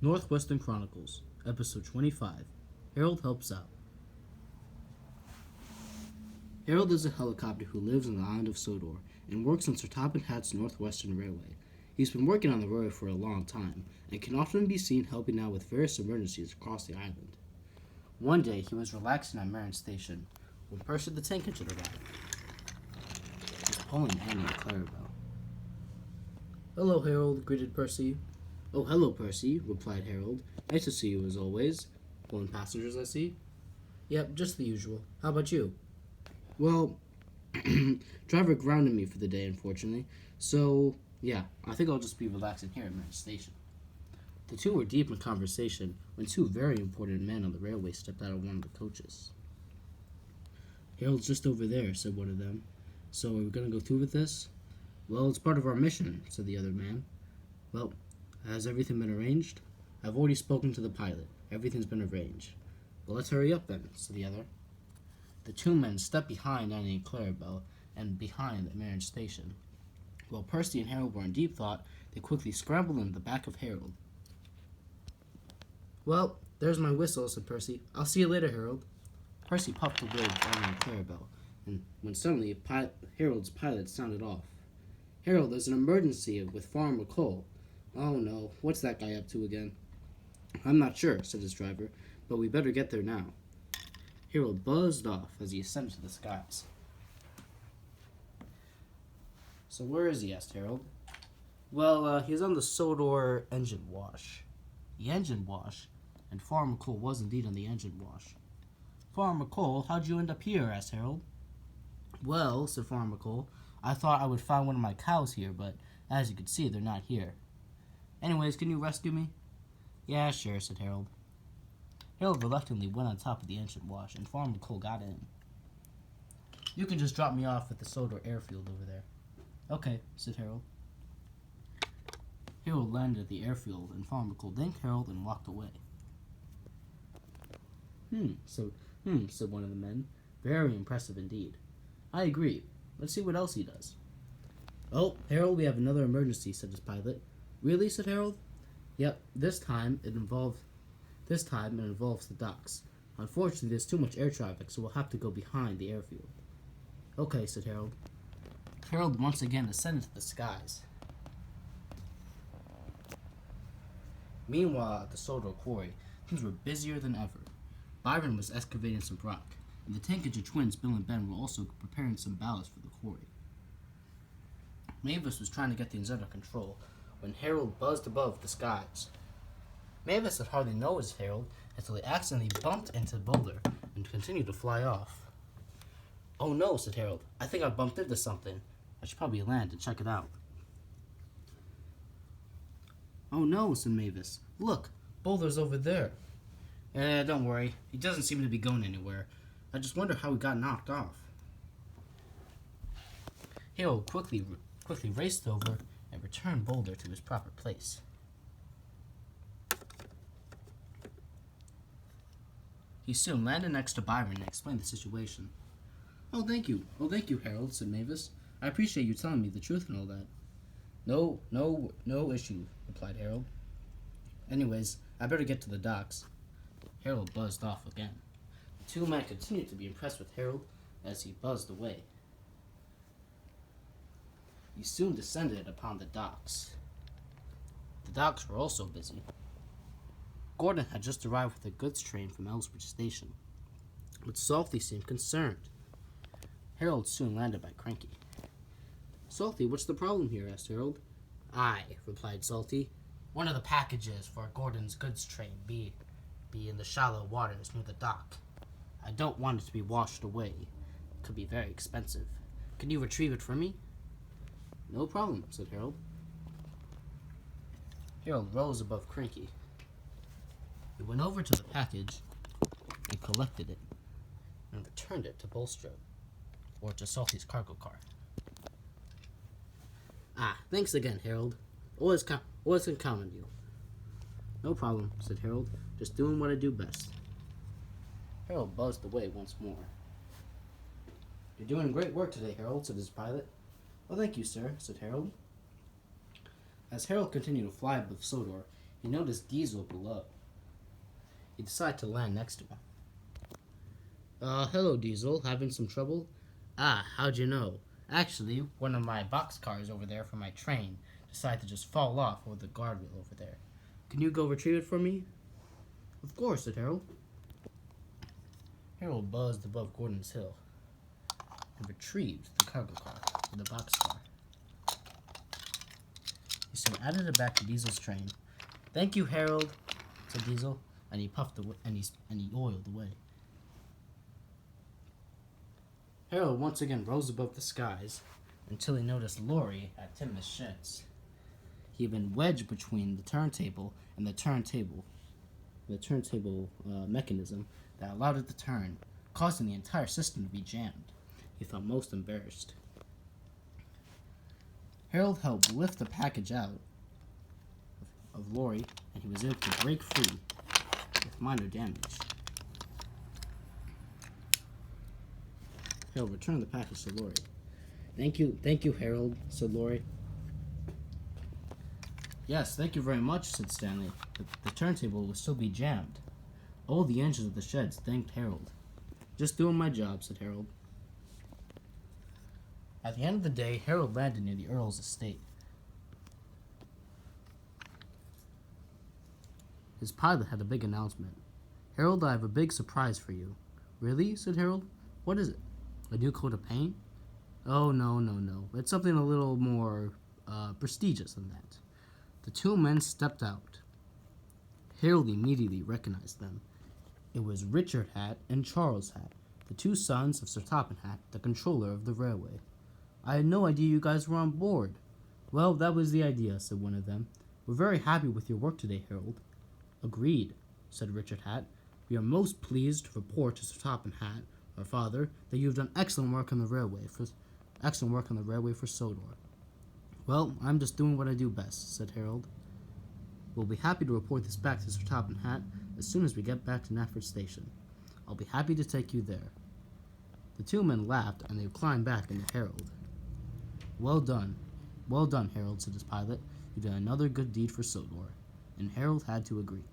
Northwestern Chronicles, Episode 25. Harold Helps Out. Harold is a helicopter who lives on the island of Sodor and works on Sir Topham Hatt's Northwestern Railway. He's been working on the railway for a long time and can often be seen helping out with various emergencies across the island. One day, he was relaxing at Marin Station when Percy the tank engine arrived. He was pulling Annie and Clarabelle. "Hello, Harold," greeted Percy. "Oh, hello, Percy," replied Harold. "Nice to see you as always. Pulling passengers, I see." "Yep, just the usual. How about you?" "Well, driver grounded me for the day, unfortunately. So, yeah, I think I'll just be relaxing here at Marin Station." The two were deep in conversation when two very important men on the railway stepped out of one of the coaches. "Harold's just over there," said one of them. "So are we going to go through with this?" "Well, it's part of our mission," said the other man. "Well, has everything been arranged?" "I've already spoken to the pilot. Everything's been arranged." "Well, let's hurry up then," said the other. The two men stepped behind Annie and Clarabelle and behind the Marin Station. While Percy and Harold were in deep thought, they quickly scrambled into the back of Harold. "Well, there's my whistle," said Percy. "I'll see you later, Harold." Percy puffed away with Annie and Clarabelle, and when suddenly Harold's pilot sounded off. "Harold, there's an emergency with Farmer Cole." "Oh no, what's that guy up to again?" "I'm not sure," said his driver, "but we better get there now." Harold buzzed off as he ascended to the skies. "So where is he?" asked Harold. "Well, he's on the Sodor engine wash." The engine wash? And Farmer Cole was indeed on the engine wash. "Farmer Cole, how'd you end up here?" asked Harold. "Well," said Farmer Cole, "I thought I would find one of my cows here, but as you can see, they're not here. Anyways, can you rescue me?" "Yeah, sure," said Harold. Harold reluctantly went on top of the engine wash, and Farmer Cole got in. "You can just drop me off at the Sodor airfield over there." "Okay," said Harold. Harold landed at the airfield, and Farmer Cole thanked Harold and walked away. Said one of the men. "Very impressive indeed." "I agree. Let's see what else he does." "Oh, Harold, we have another emergency," said his pilot. "Really?" said Harold. "Yep, this time it involves the docks. Unfortunately, there's too much air traffic, so we'll have to go behind the airfield." "Okay," said Harold. Harold once again ascended to the skies. Meanwhile, at the Sodor quarry, things were busier than ever. Byron was excavating some rock, and the tank engine twins, Bill and Ben, were also preparing some ballast for the quarry. Mavis was trying to get things under control when Harold buzzed above the skies. Mavis had hardly noticed Harold until he accidentally bumped into Boulder and continued to fly off. "Oh no," said Harold. "I think I bumped into something. I should probably land and check it out." "Oh no," said Mavis. "Look, Boulder's over there." Don't worry. He doesn't seem to be going anywhere. I just wonder how he got knocked off." Harold quickly raced over and returned Boulder to his proper place. He soon landed next to Byron and explained the situation. Oh, thank you, Harold," said Mavis. "I appreciate you telling me the truth and all that." No issue," replied Harold. "Anyways, I better get to the docks." Harold buzzed off again. The two men continued to be impressed with Harold as he buzzed away. He soon descended upon the docks. The docks were also busy. Gordon had just arrived with a goods train from Ellsbridge Station, but Salty seemed concerned. Harold soon landed by Cranky. "Salty, what's the problem here?" asked Harold. "Aye," replied Salty. "One of the packages for Gordon's goods train be in the shallow waters near the dock. I don't want it to be washed away. It could be very expensive. Can you retrieve it for me?" "No problem," said Harold. Harold rose above Cranky. He went over to the package and collected it and returned it to Bulstrode, or to Salty's cargo car. Thanks again, Harold. Always can count on you." "No problem," said Harold. "Just doing what I do best." Harold buzzed away once more. "You're doing great work today, Harold," said his pilot. "Oh, thank you, sir," said Harold. As Harold continued to fly above Sodor, He noticed Diesel below. He decided to land next to him. Hello, Diesel. Having some trouble? Ah, how'd you know? Actually, one of my boxcars over there for my train decided to just fall off over the guardrail over there. Can you go retrieve it for me? Of course, said Harold. Harold buzzed above Gordon's Hill and retrieved the cargo car with the boxcar. He soon added it back to Diesel's train. Thank you, Harold, said Diesel, and he puffed away, and he oiled away. Harold once again rose above the skies until he noticed Laurie at Tim's sheds. He had been wedged between the turntable and the turntable mechanism that allowed it to turn, causing the entire system to be jammed. He felt most embarrassed. Harold helped lift the package out of Laurie, and he was able to break free with minor damage. Harold returned the package to Laurie. Thank you, Harold, said Laurie. Yes, thank you very much, said Stanley. The turntable will still be jammed. All the engines of the sheds thanked Harold. Just doing my job, said Harold. At the end of the day, Harold landed near the Earl's estate. His pilot had a big announcement. Harold, I have a big surprise for you. Really? Said Harold. What is it? A new coat of paint? Oh, no. It's something a little more prestigious than that. The two men stepped out. Harold immediately recognized them. It was Richard Hat and Charles Hat, the two sons of Sir Topham Hatt, the controller of the railway. I had no idea you guys were on board. Well, that was the idea, said one of them. We're very happy with your work today, Harold. Agreed, said Richard Hat. We are most pleased to report to Sir Topham Hatt, our father, that you have done excellent work on the railway for Sodor. Well, I'm just doing what I do best, said Harold. We'll be happy to report this back to Sir Topham Hatt as soon as we get back to Knapford Station. I'll be happy to take you there. The two men laughed, and they climbed back into Harold. Well done, Harold, said his pilot. You've done another good deed for Sodor. And Harold had to agree.